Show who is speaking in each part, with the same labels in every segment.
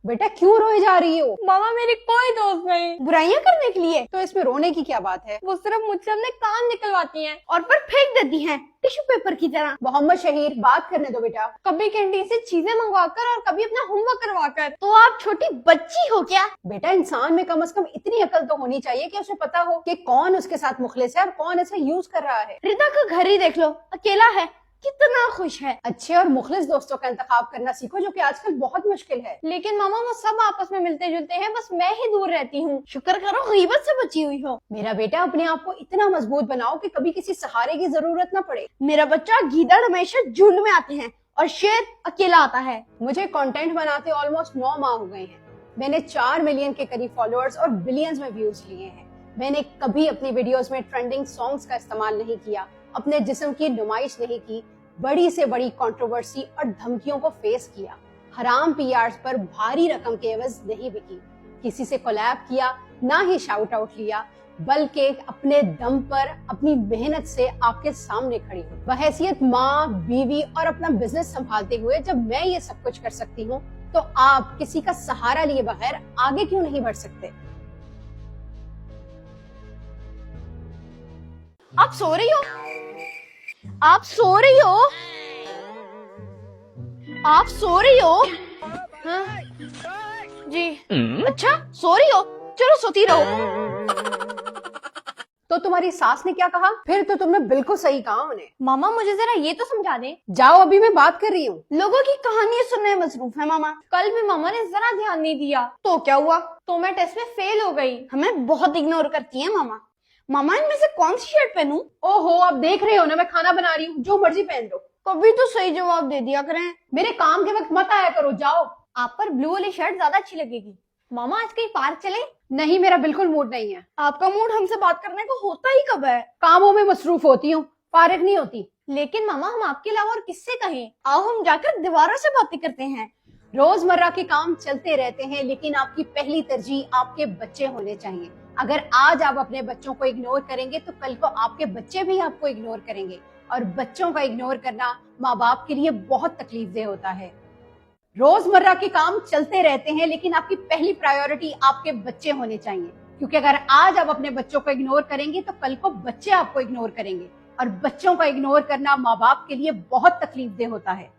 Speaker 1: बेटा क्यों रोए जा रही हो?
Speaker 2: मामा मेरी कोई दोस्त नहीं।
Speaker 3: बुराइयां करने के लिए?
Speaker 1: तो इसमें रोने की क्या बात है?
Speaker 2: वो सिर्फ मुझसे अपने काम निकलवाती हैं
Speaker 3: और पर फेंक देती हैं टिश्यू पेपर की तरह।
Speaker 1: मोहम्मद शहीर बात करने दो बेटा।
Speaker 2: कभी कैंटीन से चीजें मंगवाकर और कभी अपना होमवर्क करवाकर।
Speaker 3: तो आप छोटी बच्ची हो क्या?
Speaker 1: बेटा इंसान में कम से कम इतनी अकल तो होनी चाहिए कि उसे पता हो कि कौन उसके साथ मुखलिस है और कौन इसे यूज कर रहा है।
Speaker 3: रिदा का घर ही देख लो, अकेला है, कितना खुश है।
Speaker 1: अच्छे और मुखलिस दोस्तों का इंतखाब करना सीखो, जो कि आजकल बहुत मुश्किल है।
Speaker 2: लेकिन मामा वो सब आपस में मिलते जुलते हैं, बस मैं ही दूर रहती हूँ।
Speaker 3: शुक्र करो गीबत से बची हुई हो।
Speaker 1: मेरा बेटा अपने आप को इतना मजबूत बनाओ कि कभी किसी सहारे की जरूरत न पड़े।
Speaker 3: मेरा बच्चा गीदड़ हमेशा झुंड में आते हैं और शेर अकेला आता है।
Speaker 1: मुझे कंटेंट बनाते ऑलमोस्ट 9 माह हो गए हैं। मैंने 4 मिलियन के करीब फॉलोअर्स और बिलियंस में व्यूज लिए हैं। मैंने कभी अपनी वीडियोस में ट्रेंडिंग सॉन्ग्स का इस्तेमाल नहीं किया, अपने जिस्म की नुमाइश नहीं की, बड़ी से बड़ी कंट्रोवर्सी और धमकियों को फेस किया, हराम पीआर्स पर भारी रकम के एवज नहीं बिकी, किसी से कोलैब किया, ना ही शाउट आउट लिया, बल्कि अपने दम पर अपनी मेहनत से आपके सामने खड़ी हूँ। बहैसियत माँ, बीवी और अपना बिजनेस संभालते हुए जब मैं ये सब कुछ कर सकती हूँ, तो आप किसी का सहारा लिए बगैर आगे क्यों नहीं बढ़ सकते?
Speaker 3: आप सो रही हो? आप सो रही हो? आप सो रही हो?
Speaker 2: हाँ? जी।
Speaker 3: अच्छा सो रही हो, चलो सोती रहो।
Speaker 1: तो तुम्हारी सास ने क्या कहा? फिर तो तुमने बिल्कुल सही कहा उन्हें।
Speaker 2: मामा मुझे जरा ये तो समझा दें।
Speaker 1: जाओ, अभी मैं बात कर रही हूँ।
Speaker 3: लोगों की कहानियां सुनने में मसरूफ है मामा।
Speaker 2: कल भी मामा ने जरा ध्यान नहीं दिया
Speaker 3: तो क्या हुआ?
Speaker 2: तो मैं टेस्ट में फेल हो गई।
Speaker 3: हमें बहुत इग्नोर करती है मामा। मामा इनमें से कौन सी शर्ट पहनूं?
Speaker 1: ओहो, आप देख रहे हो ना, मैं खाना बना रही हूँ, जो मर्जी पहन लो।
Speaker 3: कभी तो सही जवाब दे दिया करें।
Speaker 1: मेरे काम के वक्त मत आया करो, जाओ।
Speaker 2: आप पर ब्लू वाली शर्ट ज्यादा अच्छी लगेगी। मामा आज कहीं पार्क चले?
Speaker 1: नहीं, मेरा बिल्कुल मूड नहीं है।
Speaker 3: आपका मूड हमसे बात करने को होता ही कब है?
Speaker 1: कामों में मसरूफ होती हूँ, फारिग नहीं होती।
Speaker 2: लेकिन मामा हम आपके अलावा और किससे कहें?
Speaker 3: आओ हम जाकर दीवारों से बातें करते हैं।
Speaker 1: रोजमर्रा के काम चलते रहते हैं, लेकिन आपकी पहली तरजीह आपके बच्चे होने चाहिए। अगर आज आप अपने बच्चों को इग्नोर करेंगे तो कल को आपके बच्चे भी आपको इग्नोर करेंगे, और बच्चों का इग्नोर करना माँ बाप के लिए बहुत तकलीफदेह होता है। रोजमर्रा के काम चलते रहते हैं, लेकिन आपकी पहली प्रायोरिटी आपके बच्चे होने चाहिए, क्योंकि अगर आज आप अपने बच्चों को इग्नोर करेंगे तो कल को बच्चे आपको इग्नोर करेंगे, और बच्चों का इग्नोर करना माँ बाप के लिए बहुत तकलीफदेह होता है।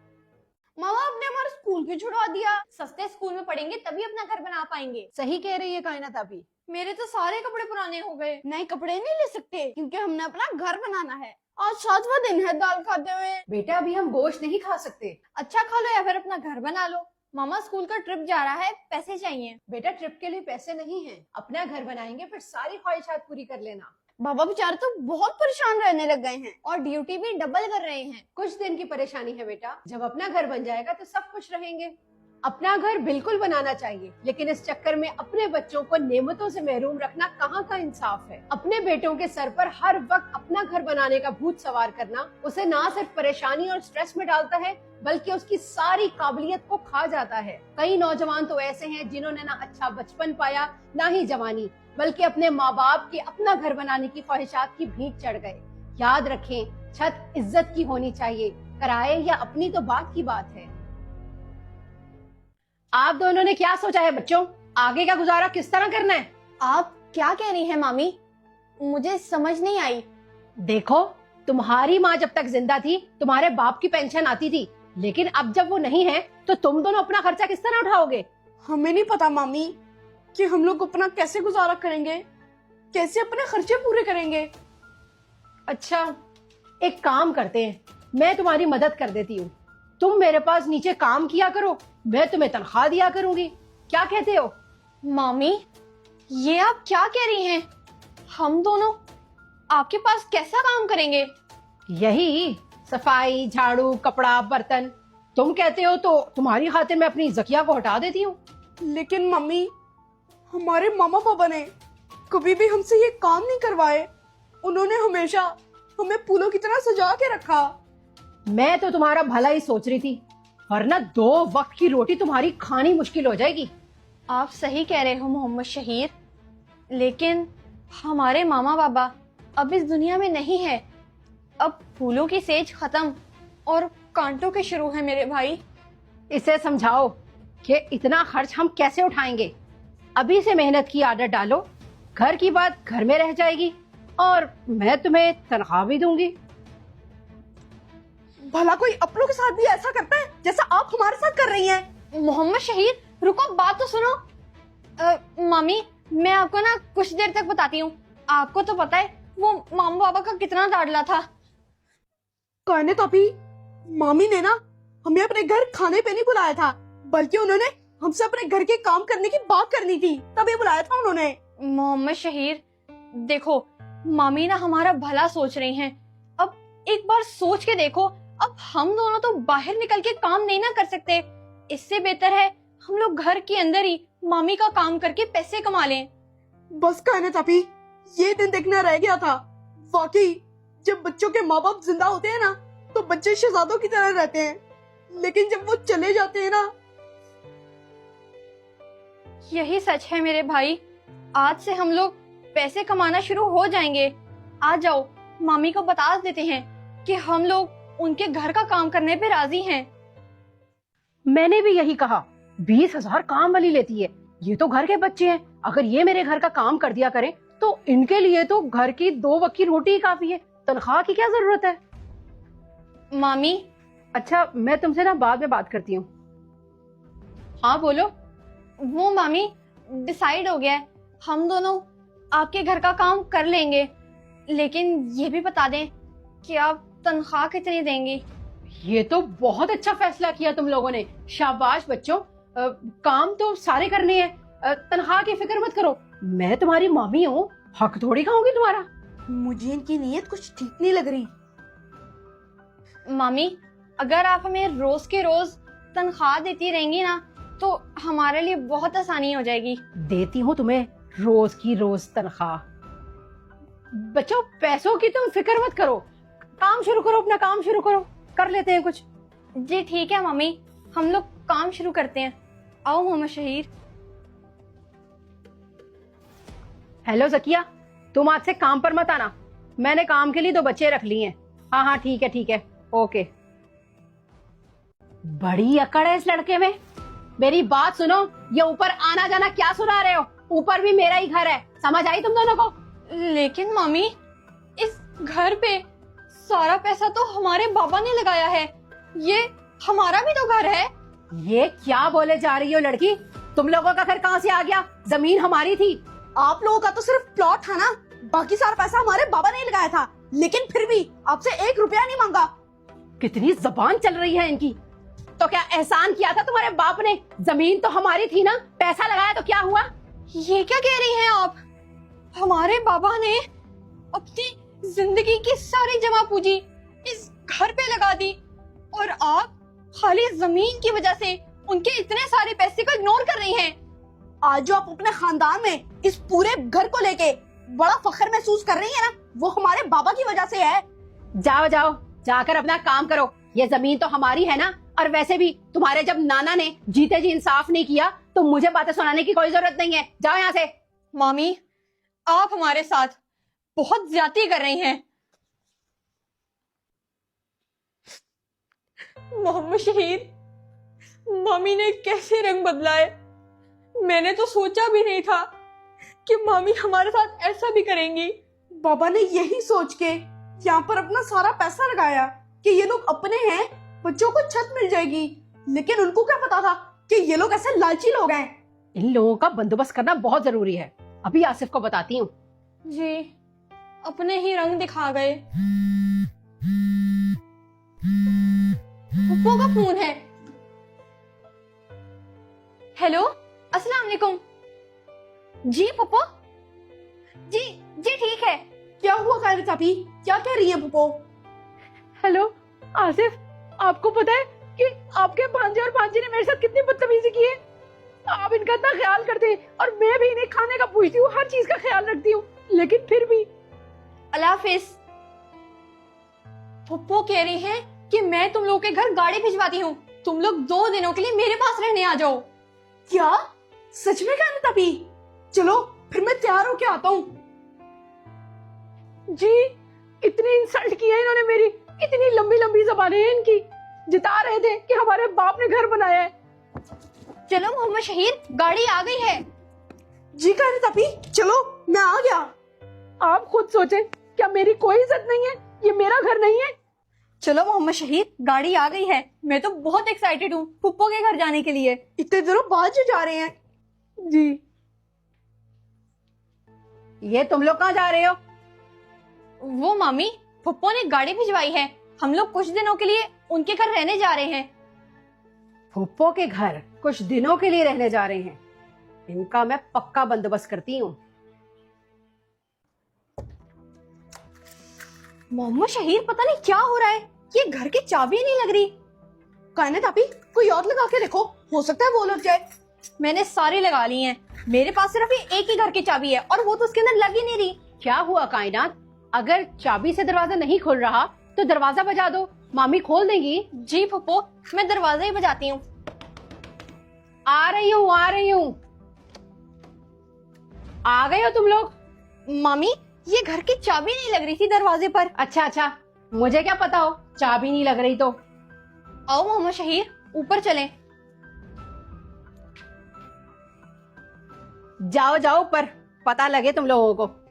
Speaker 3: मामा आपने हमारा स्कूल क्यों छुड़वा दिया?
Speaker 2: सस्ते स्कूल में पढ़ेंगे तभी अपना घर बना पाएंगे।
Speaker 1: सही कह रही है कायनात अभी।
Speaker 2: मेरे तो सारे कपड़े पुराने हो गए।
Speaker 3: नए कपड़े नहीं ले सकते क्योंकि हमने अपना घर बनाना है। आज 7वां दिन है दाल खाते हुए।
Speaker 1: बेटा अभी हम गोश्त नहीं खा सकते।
Speaker 2: अच्छा खा लो या फिर अपना घर बना लो। मामा स्कूल का ट्रिप जा रहा है, पैसे चाहिए।
Speaker 1: बेटा ट्रिप के लिए पैसे नहीं हैं, अपना घर बनाएंगे, फिर सारी ख्वाहिशात पूरी कर लेना।
Speaker 3: बाबा बेचारे तो बहुत परेशान रहने लग गए हैं
Speaker 2: और ड्यूटी भी डबल कर रहे हैं।
Speaker 1: कुछ दिन की परेशानी है बेटा, जब अपना घर बन जाएगा तो सब खुश रहेंगे। अपना घर बिल्कुल बनाना चाहिए, लेकिन इस चक्कर में अपने बच्चों को नेमतों से महरूम रखना कहाँ का इंसाफ है? अपने बेटों के सर पर हर वक्त अपना घर बनाने का भूत सवार करना उसे ना सिर्फ परेशानी और स्ट्रेस में डालता है, बल्कि उसकी सारी काबिलियत को खा जाता है। कई नौजवान तो ऐसे हैं जिन्होंने ना अच्छा बचपन पाया, ना ही जवानी, बल्कि अपने माँ बाप के अपना घर बनाने की ख्वाहिशात की भीख चढ़ गए। याद रखें, छत इज्जत की होनी चाहिए, किराए या अपनी तो बात की बात है। आप दोनों ने क्या सोचा है बच्चों? आगे का गुजारा किस तरह करना है?
Speaker 2: आप क्या कह रही हैं मामी? मुझे समझ नहीं आई।
Speaker 1: देखो, तुम्हारी माँ जब तक जिंदा थी तुम्हारे बाप की पेंशन आती थी, लेकिन अब जब वो नहीं है तो तुम दोनों अपना खर्चा किस तरह उठाओगे?
Speaker 3: हमें नहीं पता मामी कि हम लोग अपना कैसे गुजारा करेंगे, कैसे अपने खर्चे पूरे करेंगे।
Speaker 1: अच्छा, एक काम करते हैं, मैं तुम्हारी मदद कर देती हूँ। तुम मेरे पास नीचे काम किया करो, मैं तुम्हें तनख्वाह दिया करूंगी। क्या कहते हो?
Speaker 2: मामी ये आप क्या कह रही हैं? हम दोनों आपके पास कैसा काम करेंगे?
Speaker 1: यही सफाई, झाड़ू, कपड़ा, बर्तन। तुम कहते हो तो तुम्हारी खातिर मैं अपनी जकिया को हटा देती हूँ।
Speaker 3: लेकिन मम्मी, हमारे मामा पापा ने कभी भी हमसे ये काम नहीं करवाए। उन्होंने हमेशा हमें फूलों की तरह सजा के रखा।
Speaker 1: मैं तो तुम्हारा भला ही सोच रही थी, वरना 2 वक्त की रोटी तुम्हारी खानी मुश्किल हो जाएगी।
Speaker 2: आप सही कह रहे हो मोहम्मद शहीर, लेकिन हमारे मामा बाबा अब इस दुनिया में नहीं है। अब फूलों की सेज खत्म और कांटों के शुरू है मेरे भाई।
Speaker 1: इसे समझाओ کہ اتنا خرچ ہم کیسے اٹھائیں گے. ابھی سے محنت کی عادت ڈالو, گھر کی بات گھر میں رہ جائے گی اور میں تمہیں تنخواہ بھی دوں گی.
Speaker 3: بھلا کوئی اپنوں کے ساتھ بھی ایسا کرتا ہے جیسا آپ ہمارے ساتھ کر رہی ہیں؟
Speaker 2: محمد شہیر رکو, بات تو سنو. مامی میں آپ کو نا کچھ دیر تک بتاتی ہوں. آپ کو تو پتا ہے وہ مامو بابا کا کتنا لاڈلا تھا.
Speaker 3: کائنات ابھی مامی نے نا ہمیں اپنے گھر کھانے پہ نہیں بلایا تھا, بلکہ انہوں نے ہم سے اپنے گھر کے کام کرنے کی بات کرنی تھی, تبھی بلایا تھا انہوں نے.
Speaker 2: محمد شہیر دیکھو, مامی نا ہمارا بھلا سوچ رہی ہیں. اب ایک بار سوچ کے دیکھو, اب ہم دونوں تو باہر نکل کے کام نہیں نہ کر سکتے. اس سے بہتر ہے ہم لوگ گھر کے اندر ہی مامی کا کام کر کے پیسے کما لیں.
Speaker 3: بس کائنات ابھی یہ دن دیکھنا رہ گیا تھا. واقعی جب بچوں کے ماں باپ زندہ ہوتے ہیں نا تو بچے شہزادوں کی طرح رہتے ہیں, لیکن جب وہ چلے جاتے ہیں نا.
Speaker 2: یہی سچ ہے میرے بھائی. آج سے ہم لوگ پیسے کمانا شروع ہو جائیں گے. آ جاؤ مامی کو بتا دیتے ہیں کہ ہم لوگ ان کے گھر کا کام کرنے پہ راضی ہیں.
Speaker 1: میں نے بھی یہی کہا, 20,000 کام والی لیتی ہے, یہ تو گھر کے بچے ہیں. اگر یہ میرے گھر کا کام کر دیا کریں تو ان کے لیے تو گھر کی 2 وقت کی روٹی ہی کافی ہے, تنخواہ کی کیا ضرورت ہے.
Speaker 2: مامی
Speaker 1: اچھا میں تم سے نا بعد میں بات کرتی ہوں.
Speaker 2: ہاں بولو. وہ مامی ڈیسائیڈ ہو گیا ہے, ہم دونوں آپ کے گھر کا کام کر لیں گے, لیکن یہ بھی بتا دیں کہ آپ تنخواہ کتنی دیں گی.
Speaker 1: یہ تو بہت اچھا فیصلہ کیا تم لوگوں نے, شاباش بچوں. کام تو سارے کرنے ہیں, تنخواہ کی فکر مت کرو. میں تمہاری مامی ہوں, حق تھوڑی کھاؤں گی تمہارا.
Speaker 3: مجھے ان کی نیت کچھ ٹھیک نہیں لگ رہی.
Speaker 2: مامی اگر آپ ہمیں روز کے روز تنخواہ دیتی رہیں گی نا تو ہمارے لیے بہت آسانی ہو جائے گی.
Speaker 1: دیتی ہوں تمہیں روز کی روز تنخواہ. بچوں پیسوں کی تم فکر مت کرو, کام شروع کرو, اپنا کام شروع کرو, کر لیتے ہیں کچھ.
Speaker 2: جی ٹھیک ہے مامی, ہم لوگ کام شروع کرتے ہیں. آؤ محمد شہیر.
Speaker 1: ہیلو زکیہ, تم آج سے کام پر مت آنا. میں نے کام کے لیے 2 بچے رکھ لیے ہیں. ہاں ٹھیک ہے, اوکے. بڑی اکڑ ہے اس لڑکے میں. میری بات سنو, یہ اوپر آنا جانا کیا سنا رہے ہو؟ اوپر بھی میرا ہی گھر ہے, سمجھ آئی تم دونوں کو؟
Speaker 2: لیکن مامی اس گھر پہ سارا پیسہ تو ہمارے بابا نے لگایا ہے, یہ ہمارا بھی تو گھر ہے.
Speaker 1: یہ کیا بولے جا رہی ہو لڑکی؟ تم لوگوں کا گھر کہاں سے آ گیا؟ زمین ہماری تھی.
Speaker 3: آپ لوگوں کا تو صرف پلاٹ تھا نا, باقی سارا پیسہ ہمارے بابا نے لگایا تھا, لیکن پھر بھی آپ سے 1 روپیہ نہیں مانگا.
Speaker 1: کتنی زبان چل رہی ہے ان کی. تو کیا احسان کیا تھا تمہارے باپ نے؟ زمین تو ہماری تھی نا, پیسہ لگایا تو کیا ہوا؟
Speaker 2: یہ کیا کہہ رہی ہیں آپ؟ ہمارے بابا نے اپنی زندگی کی ساری جمع پونجی اس گھر پہ لگا دی, اور آپ خالی زمین کی وجہ سے ان کے اتنے سارے پیسے کو اگنور کر رہی ہیں.
Speaker 3: آج جو آپ اپنے خاندان میں اس پورے گھر کو لے کے بڑا فخر محسوس کر رہی ہیں نا, وہ ہمارے بابا کی وجہ سے ہے.
Speaker 1: جاؤ جا کر اپنا کام کرو. یہ زمین تو ہماری ہے نا, اور ویسے بھی تمہارے جب نانا نے جیتے جی انصاف نہیں کیا تو مجھے باتیں سنانے کی کوئی ضرورت نہیں ہے. جاؤ یہاں سے.
Speaker 2: مامی آپ ہمارے ساتھ بہت زیادتی کر رہی ہیں. محمد شہید, مامی نے کیسے رنگ بدلا ہے. میں نے تو سوچا بھی نہیں تھا کہ مامی ہمارے ساتھ ایسا بھی کریں گی.
Speaker 3: بابا نے یہی سوچ کے یہاں پر اپنا سارا پیسہ لگایا کہ یہ لوگ اپنے ہیں, بچوں کو چھت مل جائے گی, لیکن ان کو کیا پتا تھا کہ یہ لوگ ایسے لالچی لوگ ہیں.
Speaker 1: ان لوگوں کا بندوبست کرنا بہت ضروری ہے. ابھی آصف کو بتاتی ہوں.
Speaker 2: جی اپنے ہی رنگ دکھا گئے. پھپھو کا فون ہے. ہیلو السلام علیکم. جی پھپھو, جی ٹھیک ہے.
Speaker 3: کیا ہوا کائنات ابھی, کیا کہہ رہی ہیں پھپھو؟
Speaker 1: ہیلو آصف, آپ کو پتا ہے کہ آپ کے بھانجے اور بھانجی نے میرے ساتھ کتنی بدتمیزی کی ہے؟ آپ ان کا اتنا خیال کرتے ہیں, اور میں بھی انہیں کھانے کا پوچھتی ہوں, ہر چیز کا خیال رکھتی ہوں, لیکن پھر بھی.
Speaker 2: اللہ حافظ. پھپھو کہہ رہی ہیں کہ میں تم لوگوں کے گھر گاڑی بھجواتی ہوں, تم لوگ 2 دنوں کے لیے میرے پاس رہنے آ جاؤ.
Speaker 3: کیا سچ میں کائنات ابھی؟ چلو پھر میں تیار ہو کے آتا ہوں.
Speaker 1: جی اتنی انسلٹ کی ہے انہوں نے میری, اتنی لمبی زبانیں ہیں ان کی. جتا رہے تھے کہ ہمارے باپ نے گھر بنایا ہے.
Speaker 2: चलो मोहम्मद शहीर, गाड़ी आ गई है।
Speaker 3: जी कायनात आपी, चलो मैं आ गया। आप खुद सोचें, क्या मेरी कोई इज्जत नहीं है? ये मेरा घर नहीं है?
Speaker 2: चलो मोहम्मद शहीर, गाड़ी आ गई है। मैं तो बहुत एक्साइटेड हूँ फुप्पो के घर जाने के लिए।
Speaker 3: इतने दिनों बाद जो जा रहे हैं। जी।
Speaker 1: ये तुम लोग कहाँ जा रहे हो?
Speaker 2: वो मामी, फुप्पो ने गाड़ी भिजवाई है, हम लोग कुछ दिनों के लिए उनके घर रहने जा रहे हैं।
Speaker 1: फुप्पो के घर कुछ दिनों के लिए रहने जा रहे हैं? इनका मैं पक्का बंदोबस्त करती हूँ।
Speaker 2: मोहम्मद शहीर, पता नहीं क्या हो रहा है, ये घर की चाबी नहीं लग रही।
Speaker 3: कायनात आपी, कोई और लगा के देखो, हो सकता है वो लग जाए।
Speaker 2: मैंने सारी लगा ली हैं, मेरे पास सिर्फ ये एक ही घर की चाबी है और वो तो उसके अंदर लग ही नहीं रही।
Speaker 1: क्या हुआ कायनात? अगर चाबी से दरवाजा नहीं खुल रहा तो दरवाजा बजा दो, मामी खोल देंगी।
Speaker 2: जी फुप्पो, मैं दरवाजा ही बजाती हूँ।
Speaker 1: आ रही हूँ, आ रही हूँ। आ गए हो तुम लोग?
Speaker 2: मामी, ये घर की चाबी नहीं लग रही थी दरवाजे पर।
Speaker 1: अच्छा अच्छा, मुझे क्या पता हो चाबी नहीं लग रही तो।
Speaker 2: आओ मोहम्मद शहीर, ऊपर चलें।
Speaker 1: जाओ जाओ ऊपर, पता लगे तुम लोगों को।